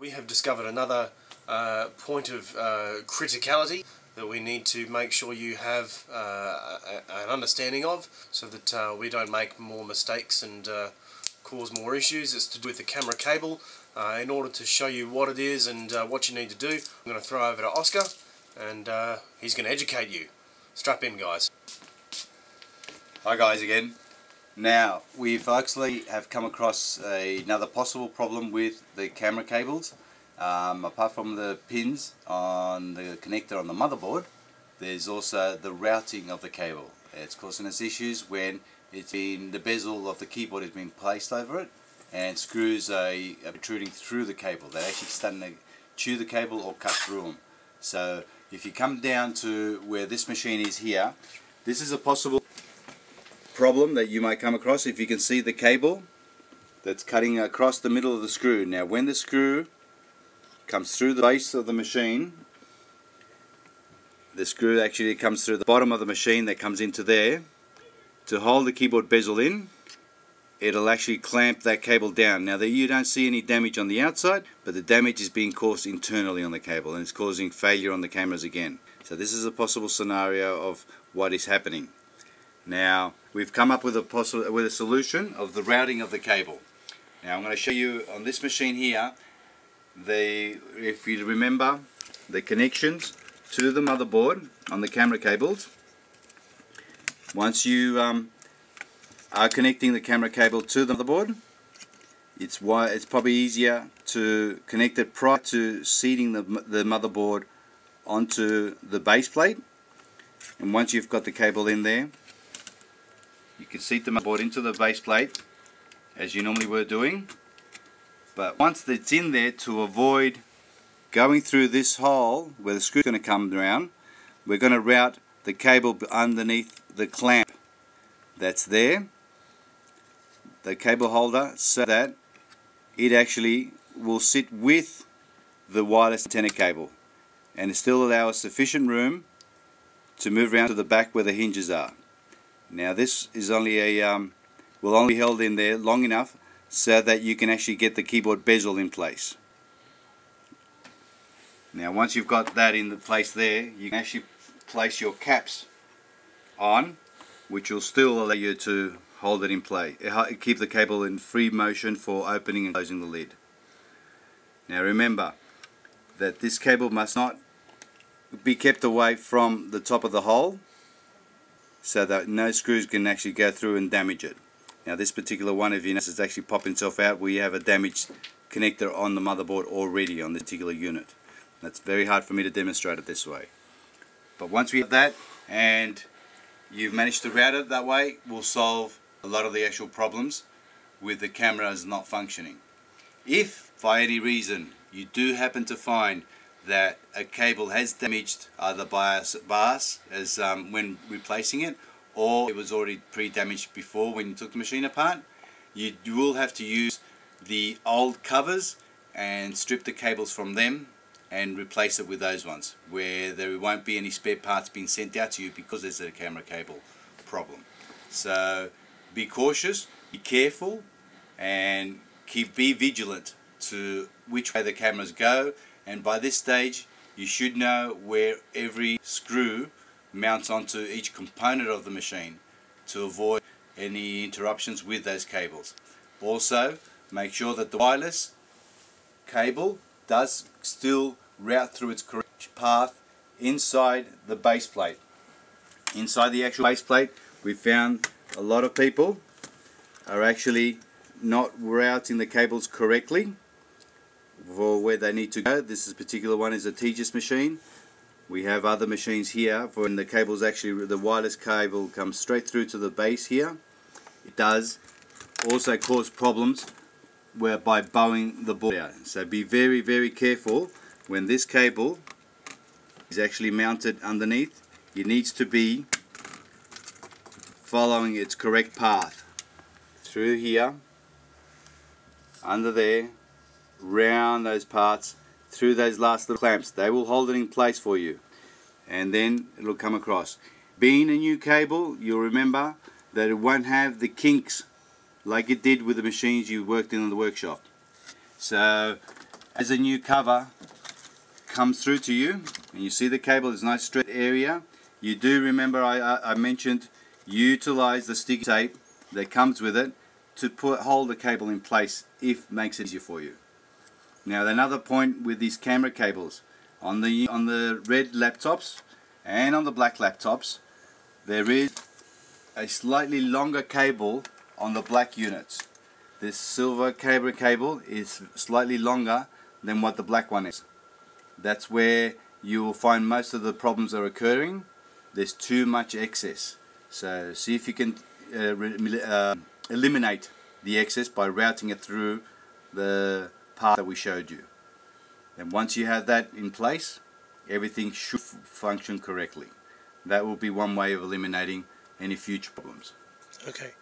We have discovered another point of criticality that we need to make sure you have an understanding of, so that we don't make more mistakes and cause more issues. It's to do with the camera cable. In order to show you what it is and what you need to do, I'm going to throw over to Oscar, and he's going to educate you. Strap in, guys. Hi guys again. Now we've actually have come across another possible problem with the camera cables. Apart from the pins on the connector on the motherboard, there's also the routing of the cable. It's causing us issues when the bezel of the keyboard has been placed over it and screws are protruding through the cable. They're actually starting to chew the cable or cut through them. So if you come down to where this machine is here, this is a possible problem that you might come across. If you can see the cable that's cutting across the middle of the screw. Now when the screw comes through the base of the machine, the screw actually comes through the bottom of the machine that comes into there. To hold the keyboard bezel in, it'll actually clamp that cable down. Now you don't see any damage on the outside, but the damage is being caused internally on the cable, and it's causing failure on the cameras again. So this is a possible scenario of what is happening. Now we've come up with a solution of the routing of the cable. Now I'm going to show you on this machine here, if you remember the connections to the motherboard on the camera cables. Once you are connecting the camera cable to the motherboard, it's probably easier to connect it prior to seating the motherboard onto the base plate. And once you've got the cable in there, you can seat the motherboard into the base plate as you normally were doing. But once it's in there, to avoid going through this hole where the screw is going to come around, we're going to route the cable underneath the clamp that's there, the cable holder, so that it actually will sit with the wireless antenna cable and still allow us sufficient room to move around to the back where the hinges are. Now this is only will only be held in there long enough so that you can actually get the keyboard bezel in place. Now once you've got that in the place there, you can actually place your caps on, which will still allow you to hold it in place, keep the cable in free motion for opening and closing the lid. Now remember that this cable must not be kept away from the top of the hole, so that no screws can actually go through and damage it. Now this particular one, if you notice, it's actually popping itself out. We have a damaged connector on the motherboard already on this particular unit. That's very hard for me to demonstrate it this way. But once we have that and you've managed to route it that way, we'll solve a lot of the actual problems with the cameras not functioning. If by any reason you do happen to find that a cable has damaged either by us as when replacing it, or it was already pre-damaged before when you took the machine apart, you will have to use the old covers and strip the cables from them and replace it with those ones, where there won't be any spare parts being sent out to you because there's a camera cable problem. So be cautious, be careful, and be vigilant to which way the cameras go. And by this stage you should know where every screw mounts onto each component of the machine to avoid any interruptions with those cables. Also make sure that the wireless cable does still route through its correct path inside the base plate. Inside the actual base plate, we found a lot of people are actually not routing the cables correctly for where they need to go. This particular one is a Tejas machine. We have other machines here for when the cables actually, the wireless cable comes straight through to the base here. It does also cause problems by bowing the board out. So be very, very careful when this cable is actually mounted underneath. It needs to be following its correct path through here, under there, round those parts, through those last little clamps. They will hold it in place for you, and then it'll come across. Being a new cable, you'll remember that it won't have the kinks like it did with the machines you worked in the workshop. So As a new cover comes through to you, and you see the cable is a nice straight area, you do remember I mentioned utilize the sticky tape that comes with it to hold the cable in place if it makes it easier for you. Now another point with these camera cables, on the red laptops and on the black laptops, there is a slightly longer cable on the black units. This silver camera cable is slightly longer than what the black one is. That's where you will find most of the problems are occurring. There's too much excess. So see if you can eliminate the excess by routing it through the path that we showed you. And once you have that in place, everything should function correctly. That will be one way of eliminating any future problems. Okay.